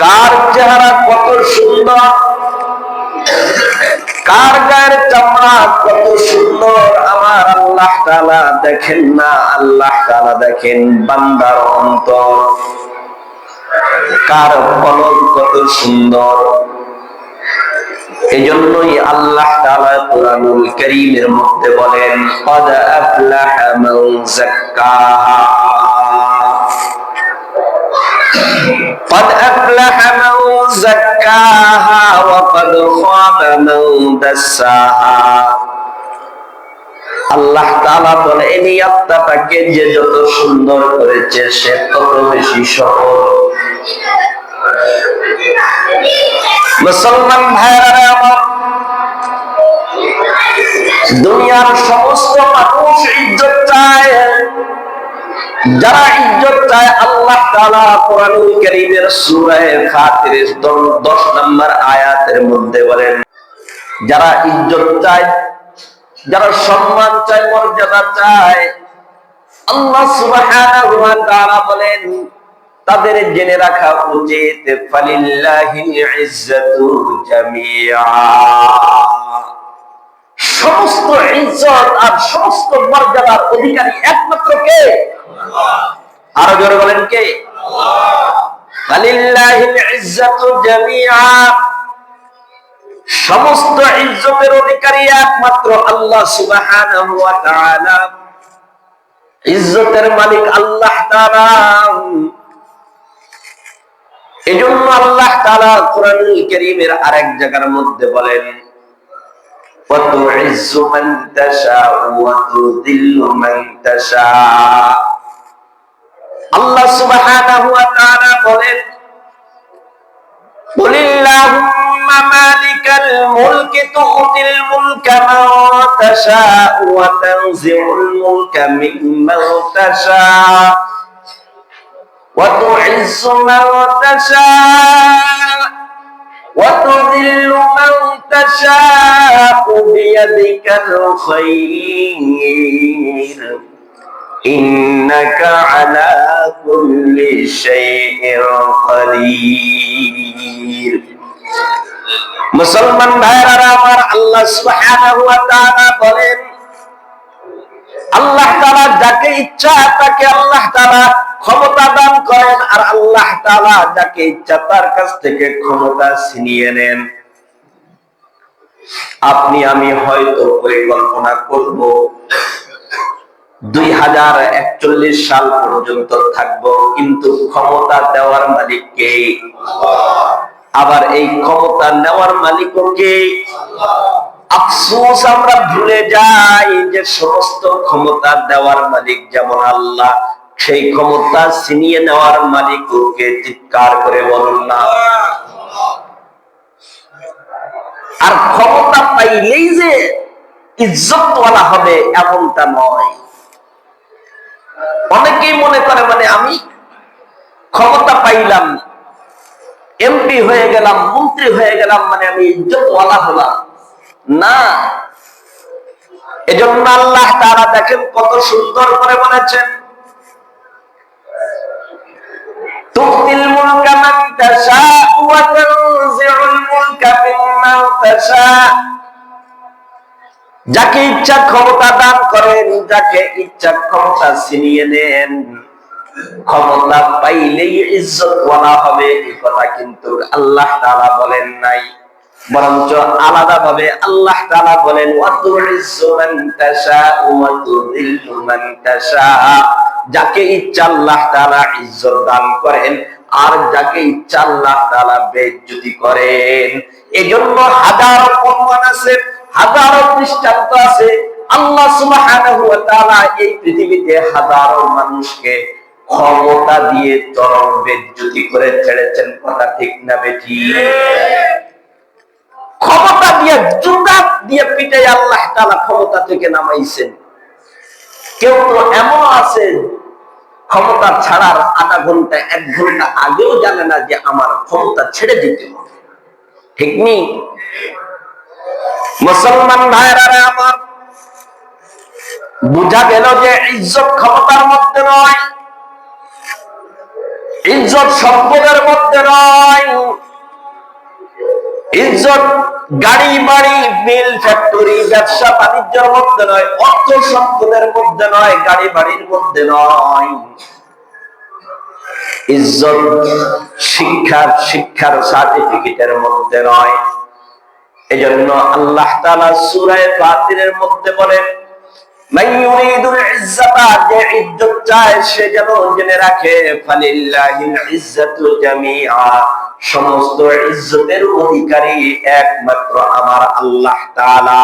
কার চেহারা কত সুন্দর, কার গায়ের চামড়া কত সুন্দর আমার আল্লাহ তাআলা দেখেন না? আল্লাহ তাআলা দেখেন বান্দার অন্তর, কার কলম কত সুন্দর। এজন্যই আল্লাহ তাআলা কুরআনুল কারীমের মধ্যে বলেন ক্বাদ আফলাহা মান যাক্কাহা, ক্বাদ আফলাহা মান যাক্কাহা ওয়া ক্বাদ খাবা মান দাসসাহা। আল্লাহ তাআলা বলে এই আত্মাটাকে যে যত সুন্দর করেছে সে তত বেশি সফল। মুসলমান ভাইরা আমার, দুনিয়ার সমস্ত মানুষ ইজ্জত চায়, যারা ইজ্জত চায় আল্লাহ তাআলা কোরআনুল কারীমের সূরা ফাতির 10 নম্বর আয়াতের মধ্যে বলেন, যারা ইজ্জত চায়, যারা সম্মান চায়, মর্যাদা চায়, আল্লাহ সুবহানাহু ওয়া তাআলা বলেন তাদের জেনে রাখা উচিত ফালিল্লাহিল ইজ্জাতু জামিআ, সমস্ত ইজ্জত আর সমস্ত মর্যাদার অধিকারী একমাত্র কে? আল্লাহ। আরো জোরে বলেন কে? আল্লাহ। ফালিল্লাহিল ইজ্জাতু জামিআ, সমস্ত ইজ্জতের অধিকারী একমাত্র আল্লাহ সুবহানাহু ওয়া তাআলা। ইজ্জতের মালিক আল্লাহ তাআলা। এজন্য আল্লাহ তাআলা কোরআনুল কারীমের আরেক জায়গার মধ্যে বলেন ওয়া তুইজ্জু মান তাশাউ ওয়া তুযিল্লু মান তাশাউ। আল্লাহ সুবহানাহু ওয়া তাআলা বলেন কুলিল্লাহুম্মা মালিকাল মুলকি তু'তিল মুলকা মান তাশাউ ওয়া তানজি'ুল মুলকা মিম্মান তাশাউ وتعز من تشاء وتذل من تشاء بيدك الخير إنك على كل شيء قدير। মুসলমান ভাইরা আমার, আল্লাহ সুবহানাহু ওয়া তাআলা বলেন আল্লাহ তাআলা যাকে ইচ্ছা তাকে আল্লাহ তাআলা ক্ষমতা দান করেন, আর আল্লাহ তাআলা যাকে ইচ্ছা তার কাছ থেকে ক্ষমতা ছিনিয়ে নেন। আপনি আমি হয়তো পরিকল্পনা করব 2041 সাল পর্যন্ত থাকবো, কিন্তু ক্ষমতা দেওয়ার মালিক কে? আল্লাহ। আবার এই ক্ষমতা নেওয়ার মালিকও কে? আল্লাহ। আফসোস আমরা ভুলে যাই যে সমস্ত ক্ষমতা দেওয়ার মালিক যেমন আল্লাহ, সেই ক্ষমতা ছিনিয়ে নেওয়ার মালিককে চিৎকার করে বলুন না। আর ক্ষমতা পাইলেই যে ইজ্জতওয়ালা হবে এমনটা নয়। অনেকেই মনে করে মানে আমি ক্ষমতা পাইলাম, এমপি হয়ে গেলাম, মন্ত্রী হয়ে গেলাম, মানে আমি ইজ্জতওয়ালা হলাম। না, এজন্য আল্লাহ তাআলা দেখেন কত সুন্দর করে বলেছেন তুতিল মুলকা মান তাশাউ ওয়া তানজি'ুল মুলকা মিম্মান তাশাউ। যাকে ইচ্ছা ক্ষমতা দান করেন, যাকে ইচ্ছা ক্ষমতা ছিনিয়ে নেন। ক্ষমতা পাইলেই ইজ্জতওয়ালা হবে এই কথা কিন্তু আল্লাহ তাআলা বলেন নাই, বরঞ্চ আলাদা ভাবে আল্লাহ তাআলা বলেন ওয়া তুইজ্জু মান তাশাউ ওয়া তুযিল্লু মান তাশাউ। যাকে ইচ্ছা আল্লাহ তাআলা ইজ্জত দান করেন, আর যাকে ইচ্ছা আল্লাহ তাআলা বেইজ্জতি করেন। এজন্য হাজারো প্রমাণ আছে, হাজারো দৃষ্টান্ত আছে। আল্লাহ সুবহানাহু ওয়া তাআলা এই পৃথিবীতে হাজারো মানুষকে ক্ষমতা দিয়ে চরম বেইজ্জতি করে ছেড়েছেন। কথা ঠিক না বেঠিক? ক্ষমতা দিয়ে জুতা দিয়ে পিটাই আল্লাহ তাআলা ক্ষমতা থেকে নামাইছেন। কেউ তো এমন আছে ক্ষমতা ছাড়ার আধা ঘন্টা 1 ঘন্টা আগেও জানে না যে আমার ক্ষমতা ছেড়ে দিতে হবে। ঠিক নেই? মুসলমান ভাইরা আমার, বুঝা গেল যে ইজ্জত ক্ষমতার মধ্যে নয়, ইজ্জত সম্পদের মধ্যে নয়, ইজ্জত গাড়ি বাড়ি মিল ফ্যাক্টরি ব্যবসা বাণিজ্যের মধ্যে নয়, অর্থ সম্পদের মধ্যে নয়, গাড়ি বাড়ির মধ্যে নয়। ইজ্জত শিক্ষার সার্টিফিকেটের মধ্যে নয়। এজন্য আল্লাহ তাআলা সূরা ফাতিরের মধ্যে বলেন, মান ইউরিদুল ইজ্জাতা, যে ইজ্জত চায় সে যেন জেনে রাখে, ফালিল্লাহিল ইজ্জাতু জামিআ, সমস্ত ইজ্জতের অধিকারী একমাত্র আমার আল্লাহ তাআলা।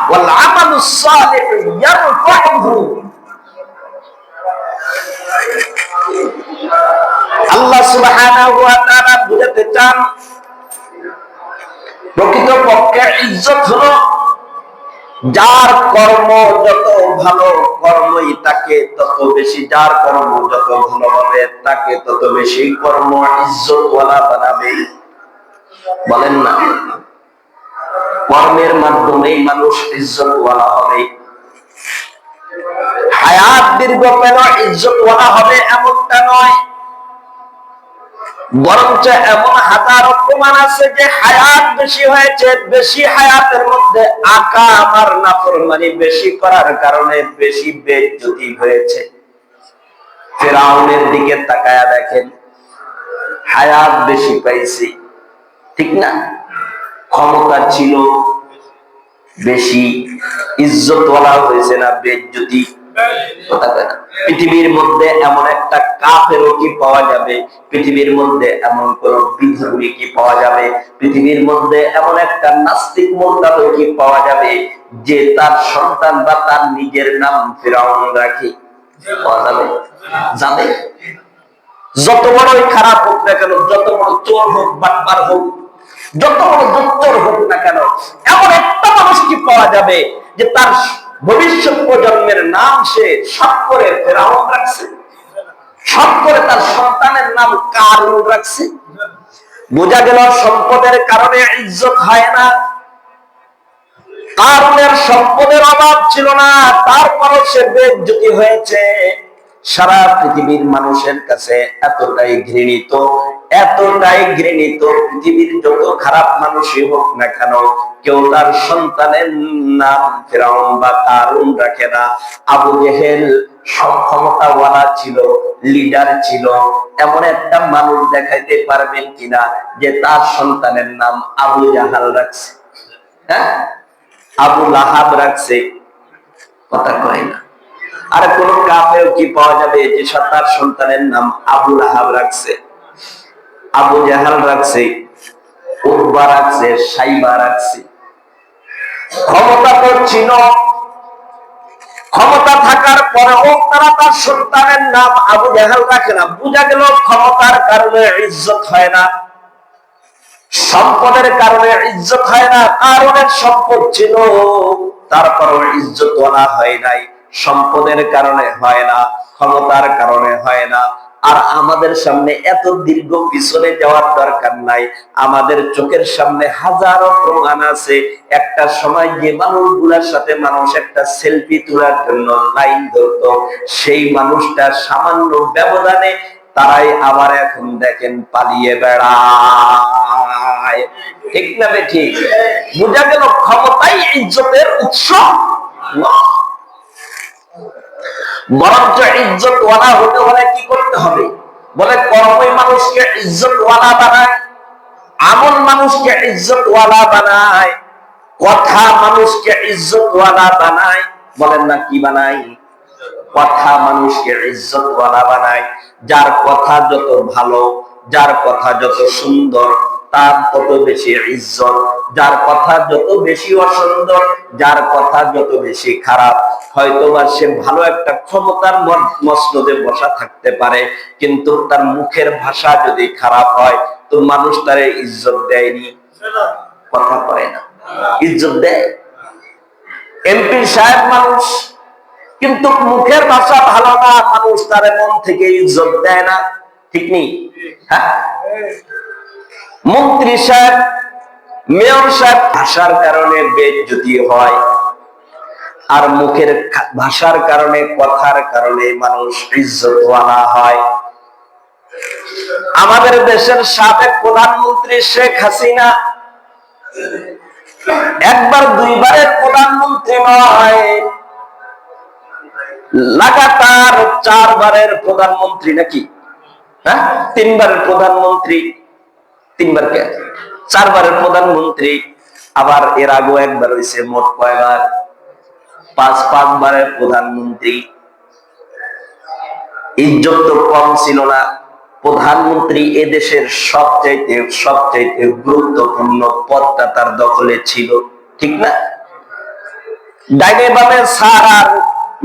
ওয়াল আমালুস সালিহু ইয়ারফাউহু, আল্লাহ সুবহানাহু ওয়া তাআলা বুঝাতে চান প্রকৃতপক্ষে ইজ্জত হলো যার কর্ম যত ভালো, কর্মই তাকে তত বেশি, যার কর্ম যত ভালো হবে তাকে তত বেশি কর্ম ইজ্জতওয়ালা বানাবে। বলেন না, কর্মের মাধ্যমেই মানুষ ইজ্জতওয়ালা হবে। হায়াত দীর্ঘ পেল ইজ্জতওয়ালা হবে এমনটা নয়, বরঞ্চ এমন হাজার প্রমাণ আছে যে হায়াত বেশি হয়েছে, বেশি হায়াতের মধ্যে আকা আমার নাফরমানি বেশি করার কারণে বেশি বেইজ্জতি হয়েছে। ফিরআউনের দিকে তাকায়া দেখেন, হায়াত বেশি পাইছে, ঠিক না? ক্ষমতা ছিল বেশি, ইজ্জতওয়ালা হয়েছে না বেইজ্জতি? পৃথিবীর মধ্যে এমন একটা কাফেরও কি পাওয়া যাবে? পৃথিবীর মধ্যে এমন কোন বিধর্মী কি পাওয়া যাবে? পৃথিবীর মধ্যে এমন একটা নাস্তিক মোরতাদ কি পাওয়া যাবে যে তার সন্তান বা তার নিজের নাম ফিরআউন রাখে? পাওয়া যাবে? যাবে? যত বড়ই খারাপ হোক না কেন, যত বড় চোর হোক, বাটপার হোক, যত বড় দুষ্টর হোক না কেন, এমন একটা মানুষ কি পাওয়া যাবে যে তার ভবিষ্যৎ প্রজন্মের নাম সে শখ করে ফিরআউন রাখছে, শখ করে তার সন্তানের নাম কারুন রাখছে? বোঝা গেল সম্পদের কারণে ইজ্জত হয় না। কারুনের সম্পদের অভাব ছিল না, তারপরও সে বেইজ্জতি হয়েছে। সারা পৃথিবীর মানুষের কাছে এতটাই ঘৃণিত, এতটাই ঘৃণিত, পৃথিবীর যত খারাপ মানুষই হোক না কেন, কেউ তার সন্তানের নাম ফিরআউন বা কারুন রাখে না। আবু জেহেল ক্ষমতাওয়ালা ছিল, লিডার ছিল, এমন একটা মানুষ দেখাইতে পারবেন কিনা যে তার সন্তানের নাম আবু জাহাল রাখছে? হ্যাঁ, আবু লাহাব রাখছে? কথা কয় না। আর কোন কাফের কি পাওয়া যাবে যে তার সন্তানের নাম আবু লাহাব রাখছে, আবু জাহাল রাখছে, উতবা রাখছে, সাইবা রাখছে? ক্ষমতা তো ছিল, ক্ষমতা থাকার পরেও তারা তার সন্তানের নাম আবু জাহাল রাখে না। বোঝা গেল ক্ষমতার কারণে ইজ্জত হয় না, সম্পদের কারণে ইজ্জত হয় না। কারণের সম্পদ ছিল, তারপরও ইজ্জতওয়ালা হয় নাই। সম্পদের কারণে হয় না, ক্ষমতার কারণে হয় না। আর আমাদের সামনে এত দীর্ঘ পিছনে যাওয়ার দরকার নাই, আমাদের চোখের সামনে হাজারো প্রমাণ আছে। একটা সময় যে মানুষগুলোর সাথে মানুষ একটা সেলফি তোলার জন্য লাইন ধরতো, সেই মানুষটা সামান্য ব্যবধানে তারাই আবার এখন দেখেন পালিয়ে বেড়ায়। ঠিক না ঠিক? বোঝা গেল ক্ষমতাই ইজ্জতের উৎস না। বরঞ্চ ইজ্জতওয়ালা হতে হলে কি করতে হবে? বলে কর্মই মানুষকে ইজ্জতওয়ালা বানায়, আমল মানুষকে ইজ্জতওয়ালা বানায়, কথা মানুষকে ইজ্জতওয়ালা বানায়। বলেন না কি বানায়? কথা মানুষকে ইজ্জতওয়ালা বানায়। যার কথা যত ভালো, যার কথা যত সুন্দর, তার তত বেশি ইজ্জত। যার কথা যত বেশি অসুন্দর, যার কথা যত বেশি খারাপ, হয়তোবা সে ভালো একটা ক্ষমতার মসনদে বসা থাকতে পারে, কিন্তু তার মুখের ভাষা যদি খারাপ হয় তো মানুষ তারে ইজ্জত দেয়নি। কথা করে না, ইজ্জত দেয়। এমপি সাহেব মানুষ, কিন্তু মুখের ভাষা ভালো না, মানুষ তার মন থেকে ইজ্জত দেয় না। ঠিক নেই? হ্যাঁ, মন্ত্রী সাহেব, মেয়র সাহেব, ভাষার কারণে বেইজ্জতি হয়, আর মুখের ভাষার কারণে, কথার কারণে মানুষ ইজ্জতওয়ালা হয়। আমাদের দেশের সাবেক প্রধানমন্ত্রী শেখ হাসিনা একবার দুইবারের প্রধানমন্ত্রী নয়, লাগাতার 4 বারের প্রধানমন্ত্রী নাকি, হ্যাঁ 3 বারের প্রধানমন্ত্রী, 3 বার কে 4 বারের প্রধানমন্ত্রী। আবার এর আগে একবার হয়েছে, মোট কয়বার, 5 বারের প্রধানমন্ত্রী। ইজ্জত তো কম ছিল না। প্রধানমন্ত্রী এদেশের সবচাইতে গুরুত্বপূর্ণ পদটা তার দখলে ছিল, ঠিক না? ডাইনে বামে স্যার আর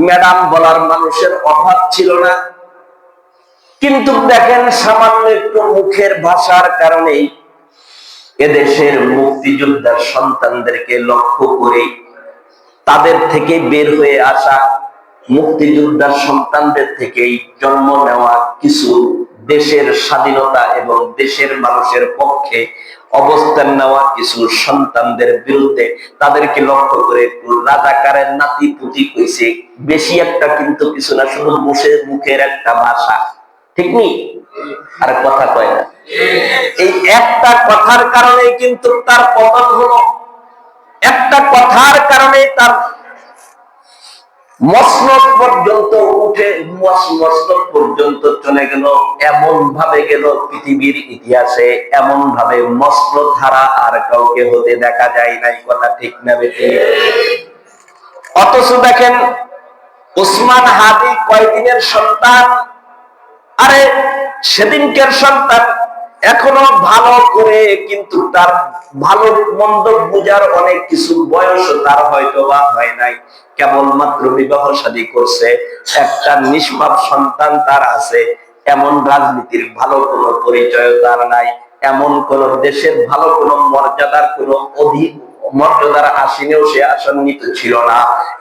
ম্যাডাম বলার মানুষের অভাব ছিল না। কিন্তু দেখেন, সামান্য একটু মুখের ভাষার কারণেই এদেশের মুক্তিযোদ্ধার সন্তানদেরকে লক্ষ্য করে তাদের থেকে বের হয়ে আসা মুক্তিযোদ্ধার সন্তানদের থেকেই জন্ম নেওয়া কিছু দেশের স্বাধীনতা এবং দেশের মানুষের পক্ষে অবস্থান নেওয়া কিছু সন্তানদের বিরুদ্ধে তাদেরকে লক্ষ্য করে একটু রাজাকারের নাতি পুতি কইছে। বেশি একটা কিন্তু কিছু না, শুধু মুখের একটা ভাষা, ঠিক নেই? আর কথা কয় না। এই একটা কথার কারণে কিন্তু তার পতন হলো, একটা কথার কারণে তার মসনদ পর্যন্ত উঠে, মসনদ পর্যন্ত চলে গেল। এমন ভাবে গেল, পৃথিবীর ইতিহাসে এমন ভাবে মসনদ ধারা আর কাউকে হতে দেখা যায় নাই। কথা ঠিক না বেঠিক? অথচ দেখেন, ওসমান হাদি কয়দিনের সন্তান, আরে সেদিনকার সন্তান, এখনো ভালো করে কিন্তু তার ভালো মন্দ বুঝার অনেক কিছু বয়স তার হয়তো বা হয় নাই, কেবলমাত্র বিবাহ শাদী করছে, একটা নিষ্পাপ সন্তান তার আছে। এমন রাজনীতির ভালো কোনো পরিচয় তার নাই, এমন কোন দেশের ভালো কোনো মর্যাদার কোনো মর্যাদার আসীনেও সে আসন্নিত ছিল না,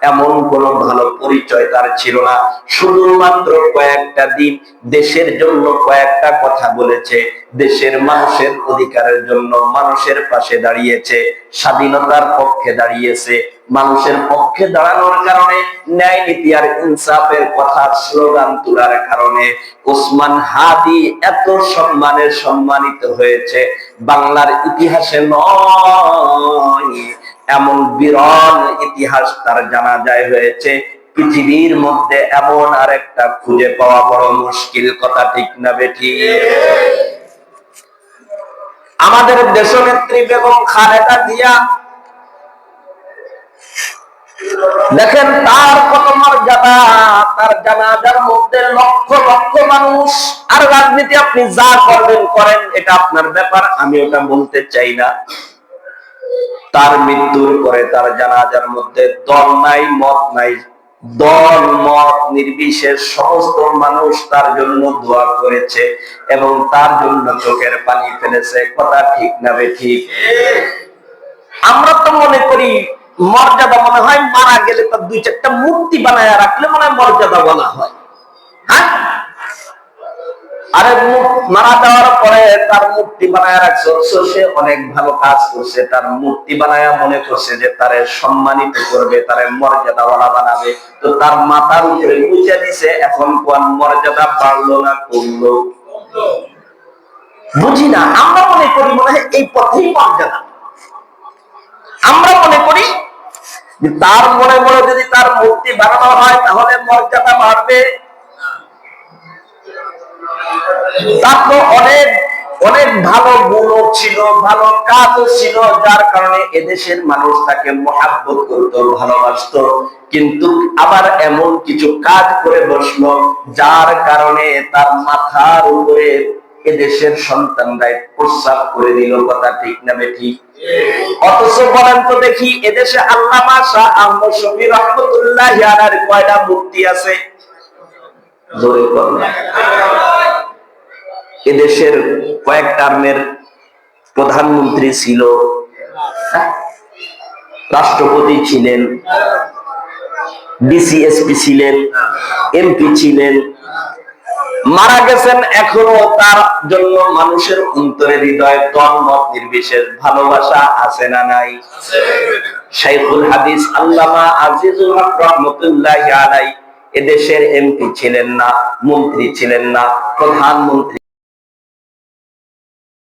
এমন কোন ভালো পরিচয় তার ছিল না। শুধুমাত্র কয়েকটা দিন দেশের জন্য কয়েকটা কথা বলেছে, দেশের মানুষের অধিকারের জন্য মানুষের পাশে দাঁড়িয়েছে, স্বাধীনতার পক্ষে দাঁড়িয়েছে। মানুষের পক্ষে দাঁড়ানোর কারণে, ন্যায় নীতি আর ইনসাফের কথা স্লোগান তোলার কারণে ওসমান হাদি এত সম্মানিত হয়েছে। বাংলার ইতিহাসে নয়, এমন বিরল ইতিহাস তার জানা যায় হয়েছে। পৃথিবীর মধ্যে এমন আরেকটা খুঁজে পাওয়া বড় মুশকিল। কথা ঠিক না বেঠিক? আমাদের দেশনেত্রী বেগম খালেদা জিয়া, দেখেন তার কত মর্যাদা, তার জানাজার মধ্যে লক্ষ লক্ষ মানুষ। আর রাজনীতি আপনি যা করবেন করেন, এটা আপনার ব্যাপার, আমি ওটা বলতে চাই না। তার মৃত্যুর পরে তার জানাজার মধ্যে দল নাই, মত নাই, দল মত নির্বিশেষ সমস্ত মানুষ তার জন্য দোয়া করেছে এবং তার জন্য চোখের পানি ফেলেছে। কথা ঠিক না বেঠিক? আমরা তো মনে করি মর্যাদা মনে হয় মারা গেলে তার 2-4টা মূর্তি বানায় রাখলে মনে হয় মর্যাদা বলা হয়। হ্যাঁ, আরে মারা যাওয়ার পরে তার মূর্তি বানায় রাখছে, সে অনেক ভালো কাজ করছে। তার মূর্তি বানায় মনে করছে যে তারে সম্মানিত করবে, তারে মর্যাদাওয়ালা বানাবে, তো তার মাথার উপরে মুছে দিছে। এখন কোন মর্যাদা বাড়লো না কমলো বুঝি না। আমরা মনে করি মনে হয় এই পথেই মর্যাদা। আমরা মনে করি তার মনে মনে যদি তার মূর্তি বানানো হয় তাহলে মর্যাদা বাড়বে। তার তো অনেক অনেক ভালো গুণও ছিল, ভালো কাজও ছিল, যার কারণে এদেশের মানুষ তাকে মহাব্বত করত, ভালোবাসত। কিন্তু আবার এমন কিছু কাজ করে বসলো যার কারণে তার মাথার উপরে এদেশের সন্তানরাই প্রস্রাব করে দিল। কথা ঠিক না বেঠিক? অথচ বলেন তো দেখি, এদেশে আল্লামা শাহ আহমদ শফী রহমতুল্লাহি আলাইহির কয়টা মূর্তি আছে? জোরে বলেন। এদেশের কয়েক টার্মের প্রধানমন্ত্রী ছিল, রাষ্ট্রপতি ছিলেন, ডিসিএসপি ছিলেন, এমপি ছিলেন, মারা গেছেন। এখনো তার জন্য মানুষের অন্তরে হৃদয়ে দল মত নির্বিশেষ ভালোবাসা আছে না নাই? শাইখুল হাদিস আল্লামা আজিজুল হক রহমতুল্লাহি আলাইহি এদেশের এমপি ছিলেন না, মন্ত্রী ছিলেন না, প্রধানমন্ত্রী